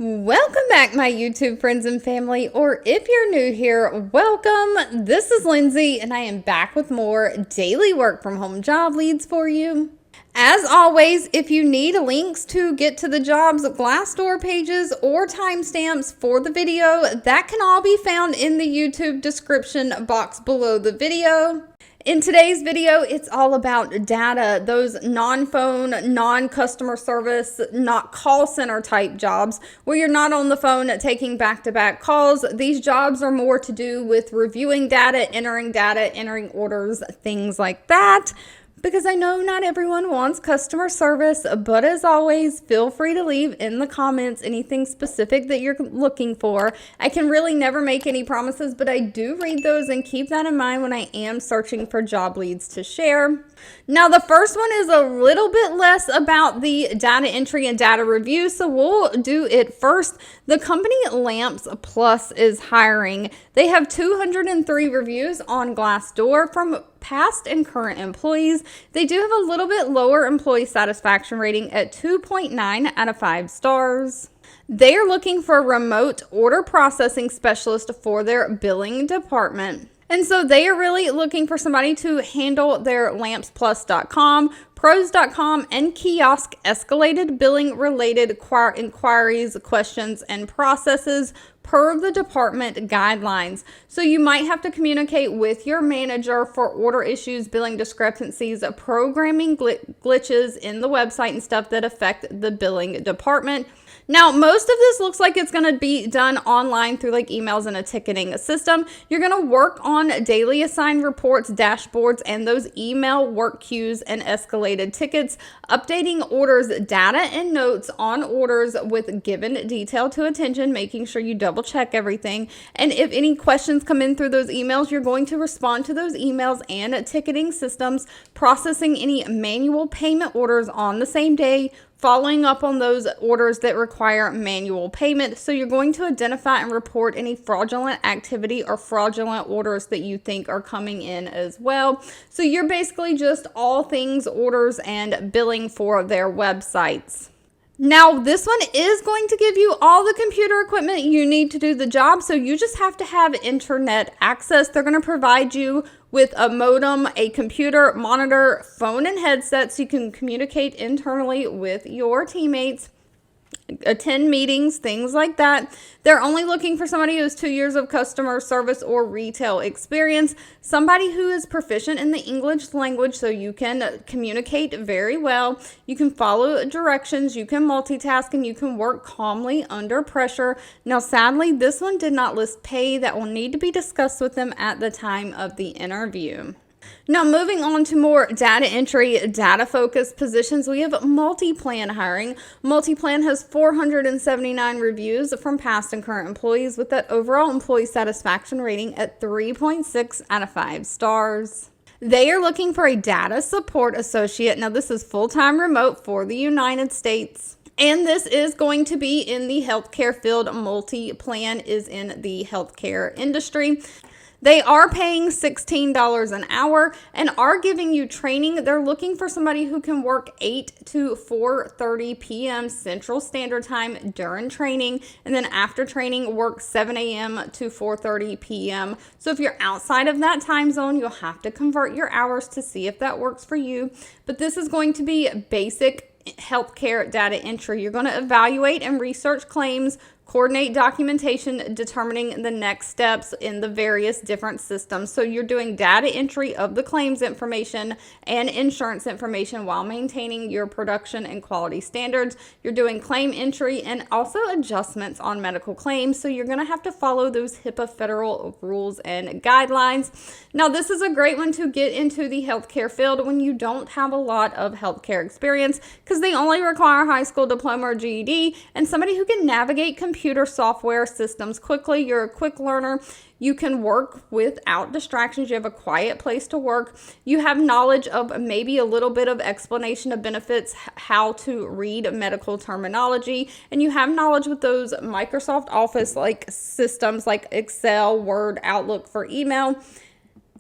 Welcome back, my YouTube friends and family, or if you're new here, welcome. This is Lindsay, and I am back with more daily work from home job leads for you. As always, if you need links to get to the jobs, Glassdoor pages, or timestamps for the video, that can all be found in the YouTube description box below the video. In today's video, it's all about data, those non-phone, non-customer service, not call center type jobs where you're not on the phone taking back-to-back calls. These jobs are more to do with reviewing data, entering orders, things like that. Because I know not everyone wants customer service, but as always, feel free to leave in the comments anything specific that you're looking for. I can really never make any promises, but I do read those and keep that in mind when I am searching for job leads to share. Now, the first one is a little bit less about the data entry and data review, so we'll do it first. The company Lamps Plus is hiring. They have 203 reviews on Glassdoor from past and current employees. They do have a little bit lower employee satisfaction rating at 2.9 out of 5 stars. They are looking for a remote order processing specialist for their billing department. And so they are really looking for somebody to handle their lampsplus.com, pros.com, and kiosk escalated billing related inquiries, questions, and processes per the department guidelines. So you might have to communicate with your manager for order issues, billing discrepancies, programming glitches in the website and stuff that affect the billing department. Now, most of this looks like it's going to be done online through like emails and a ticketing system. You're going to work on daily assigned reports, dashboards, and those email work queues and escalated tickets, updating orders, data, and notes on orders with given detail to attention, making sure you double check everything. And if any questions come in through those emails, you're going to respond to those emails and ticketing systems, processing any manual payment orders on the same day, following up on those orders that require manual payment. So you're going to identify and report any fraudulent activity or fraudulent orders that you think are coming in as well. So you're basically just all things orders and billing for their websites. Now, this one is going to give you all the computer equipment you need to do the job, so you just have to have internet access. They're going to provide you with a modem, a computer, monitor, phone, and headset so you can communicate internally with your teammates, attend meetings, things like that. They're only looking for somebody who has 2 years of customer service or retail experience, somebody who is proficient in the English language so you can communicate very well, you can follow directions, you can multitask, and you can work calmly under pressure. Now, sadly, this one did not list pay. That will need to be discussed with them at the time of the interview. Now, moving on to more data entry, data focused positions, we have MultiPlan hiring. MultiPlan has 479 reviews from past and current employees with that overall employee satisfaction rating at 3.6 out of 5 stars. They are looking for a data support associate. Now, this is full-time remote for the United States. And this is going to be in the healthcare field. MultiPlan is in the healthcare industry. They are paying $16 an hour and are giving you training. They're looking for somebody who can work 8 to 4:30 p.m. Central Standard Time during training, and then after training, work 7 a.m. to 4:30 p.m. So if you're outside of that time zone, you'll have to convert your hours to see if that works for you. But this is going to be basic healthcare data entry. You're going to evaluate and research claims, coordinate documentation, determining the next steps in the various different systems. So you're doing data entry of the claims information and insurance information while maintaining your production and quality standards. You're doing claim entry and also adjustments on medical claims. So you're going to have to follow those HIPAA federal rules and guidelines. Now, this is a great one to get into the healthcare field when you don't have a lot of healthcare experience, because they only require a high school diploma or GED and somebody who can navigate computer software systems quickly. You're a quick learner. You can work without distractions. You have a quiet place to work. You have knowledge of maybe a little bit of explanation of benefits, how to read medical terminology, and you have knowledge with those Microsoft Office like systems like Excel, Word, Outlook for email.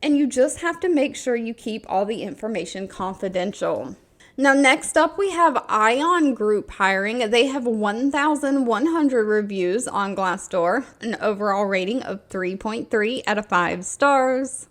And you just have to make sure you keep all the information confidential. Now, next up, we have Ion Group Hiring. They have 1,100 reviews on Glassdoor, an overall rating of 3.3 out of 5 stars.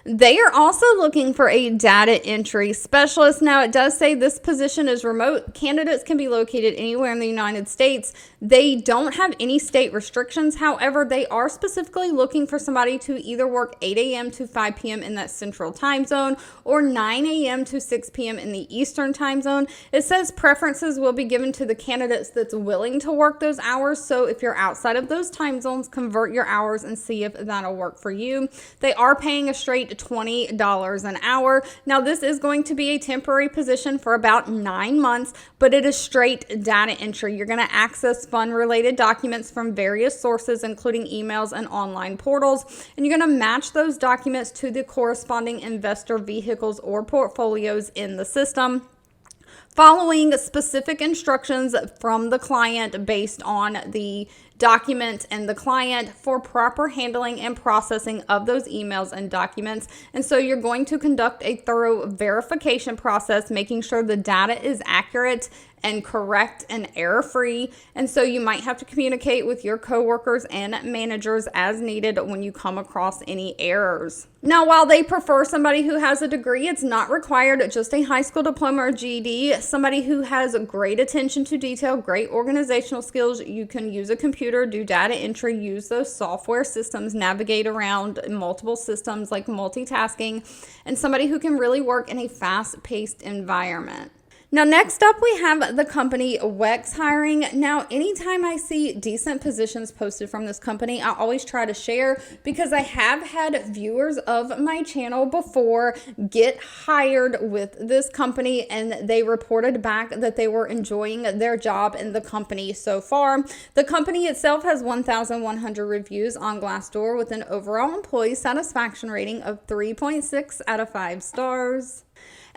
They are also looking for a data entry specialist. Now, it does say this position is remote. Candidates can be located anywhere in the United States. They don't have any state restrictions. However, they are specifically looking for somebody to either work 8 a.m. to 5 p.m. in that central time zone or 9 a.m. to 6 p.m. in the eastern time zone. It says preferences will be given to the candidates that's willing to work those hours. So if you're outside of those time zones, convert your hours and see if that'll work for you. They are paying a straight $20 an hour. Now, this is going to be a temporary position for about 9 months, but it is straight data entry. You're going to access fund-related documents from various sources, including emails and online portals, and you're going to match those documents to the corresponding investor vehicles or portfolios in the system, following specific instructions from the client based on the document and the client for proper handling and processing of those emails and documents. And so you're going to conduct a thorough verification process, making sure the data is accurate and correct and error-free. And so you might have to communicate with your coworkers and managers as needed when you come across any errors. Now, while they prefer somebody who has a degree, it's not required, just a high school diploma or GED. Somebody who has great attention to detail, great organizational skills. You can use a computer, do data entry, use those software systems, navigate around multiple systems like multitasking, and somebody who can really work in a fast-paced environment. Now, next up, we have the company WEX Hiring. Now, anytime I see decent positions posted from this company, I always try to share because I have had viewers of my channel before get hired with this company, and they reported back that they were enjoying their job in the company so far. The company itself has 1,100 reviews on Glassdoor with an overall employee satisfaction rating of 3.6 out of 5 stars.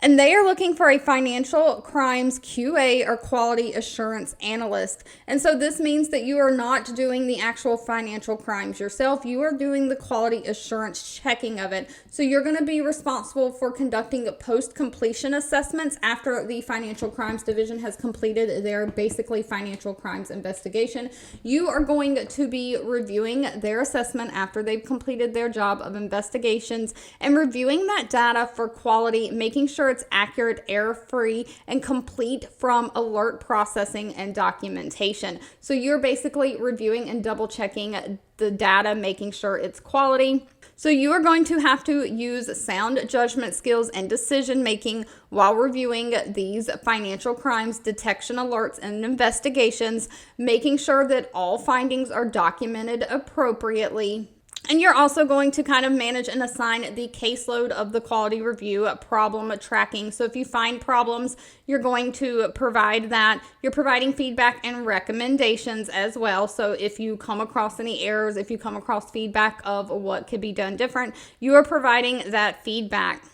And they are looking for a financial crimes QA or quality assurance analyst. And so this means that you are not doing the actual financial crimes yourself. You are doing the quality assurance checking of it. So you're going to be responsible for conducting post-completion assessments after the financial crimes division has completed their basically financial crimes investigation. You are going to be reviewing their assessment after they've completed their job of investigations and reviewing that data for quality, making sure it's accurate, error-free, and complete from alert processing and documentation. So you're basically reviewing and double-checking the data, making sure it's quality. So you are going to have to use sound judgment skills and decision-making while reviewing these financial crimes detection alerts and investigations, making sure that all findings are documented appropriately. And you're also going to kind of manage and assign the caseload of the quality review problem tracking. So if you find problems, you're going to provide that. You're providing feedback and recommendations as well. So if you come across any errors, if you come across feedback of what could be done different, you are providing that feedback.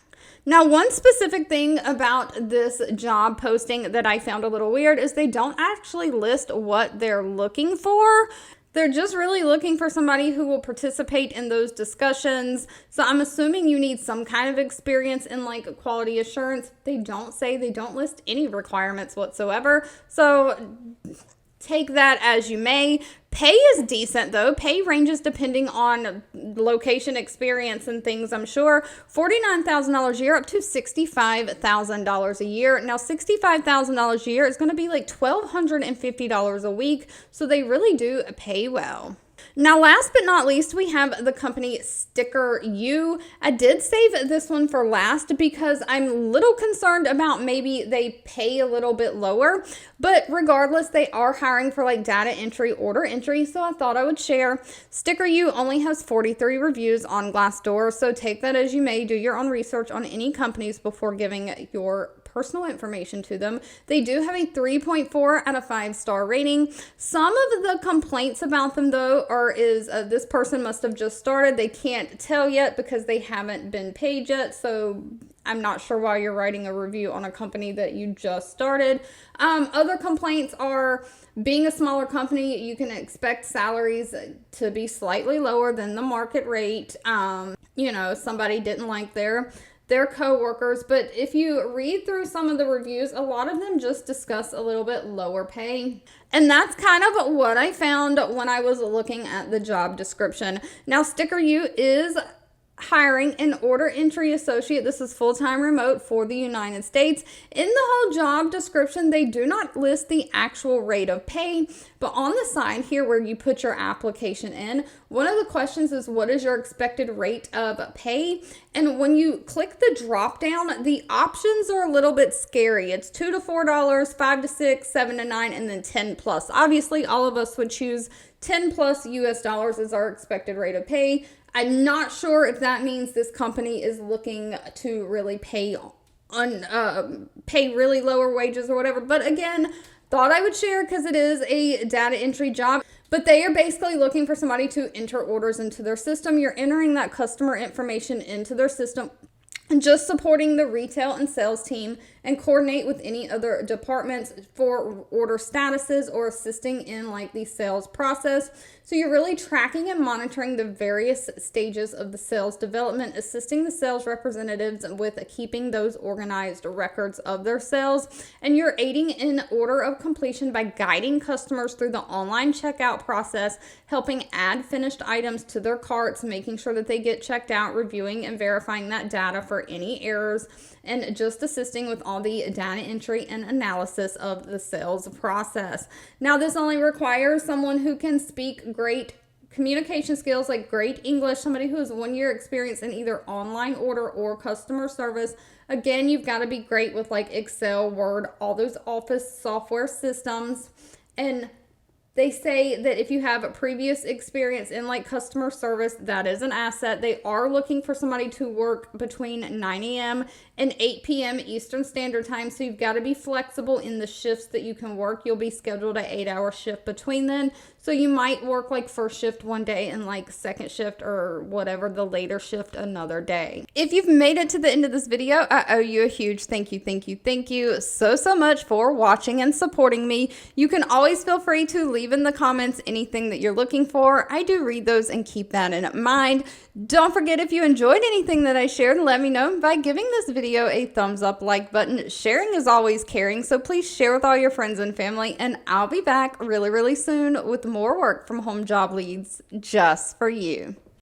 Now, one specific thing about this job posting that I found a little weird is they don't actually list what they're looking for. They're just really looking for somebody who will participate in those discussions. So I'm assuming you need some kind of experience in like quality assurance. They don't list any requirements whatsoever. So take that as you may. Pay is decent though. Pay ranges depending on location, experience, and things, I'm sure. $49,000 a year up to $65,000 a year. Now, $65,000 a year is going to be like $1,250 a week. So they really do pay well. Now, last but not least, we have the company StickerYou. I did save this one for last because I'm a little concerned about maybe they pay a little bit lower. But regardless, they are hiring for like data entry, order entry, so I thought I would share. StickerYou only has 43 reviews on Glassdoor, so take that as you may. Do your own research on any companies before giving your personal information to them. They do have a 3.4 out of 5 star rating. Some of the complaints about them though is this person must have just started. They can't tell yet because they haven't been paid yet. So I'm not sure why you're writing a review on a company that you just started. Other complaints are being a smaller company, you can expect salaries to be slightly lower than the market rate. Somebody didn't like their their coworkers. But if you read through some of the reviews, a lot of them just discuss a little bit lower pay. And that's kind of what I found when I was looking at the job description. Now, StickerYou is hiring an order entry associate. This is full-time remote for the United States. In the whole job description, they do not list the actual rate of pay, but on the side here where you put your application in, one of the questions is, what is your expected rate of pay? And when you click the drop down, the options are a little bit scary. It's $2 to $4, $5 to $6, $7 to $9, and then 10 plus. Obviously, all of us would choose 10 plus US dollars as our expected rate of pay. I'm not sure if that means this company is looking to really pay really lower wages or whatever. But again, thought I would share because it is a data entry job. But they are basically looking for somebody to enter orders into their system. You're entering that customer information into their system and just supporting the retail and sales team and coordinate with any other departments for order statuses or assisting in like the sales process. So you're really tracking and monitoring the various stages of the sales development, assisting the sales representatives with keeping those organized records of their sales. And you're aiding in order of completion by guiding customers through the online checkout process, helping add finished items to their carts, making sure that they get checked out, reviewing and verifying that data for any errors, and just assisting with all the data entry and analysis of the sales process. Now, this only requires someone who can speak great communication skills, like great English, somebody who has 1 year experience in either online order or customer service. Again, you've got to be great with like Excel, Word, all those office software systems. And they say that if you have a previous experience in like customer service, that is an asset. They are looking for somebody to work between 9 a.m. and 8 p.m. Eastern Standard Time. So you've got to be flexible in the shifts that you can work. You'll be scheduled an 8-hour shift between then. So you might work like first shift one day and like second shift or whatever, the later shift another day. If you've made it to the end of this video, I owe you a huge thank you so much for watching and supporting me. You can always feel free to leave in the comments anything that you're looking for. I do read those and keep that in mind. Don't forget, if you enjoyed anything that I shared, let me know by giving this video a thumbs up, like button. Sharing is always caring, so please share with all your friends and family, and I'll be back really soon with more work from home job leads just for you.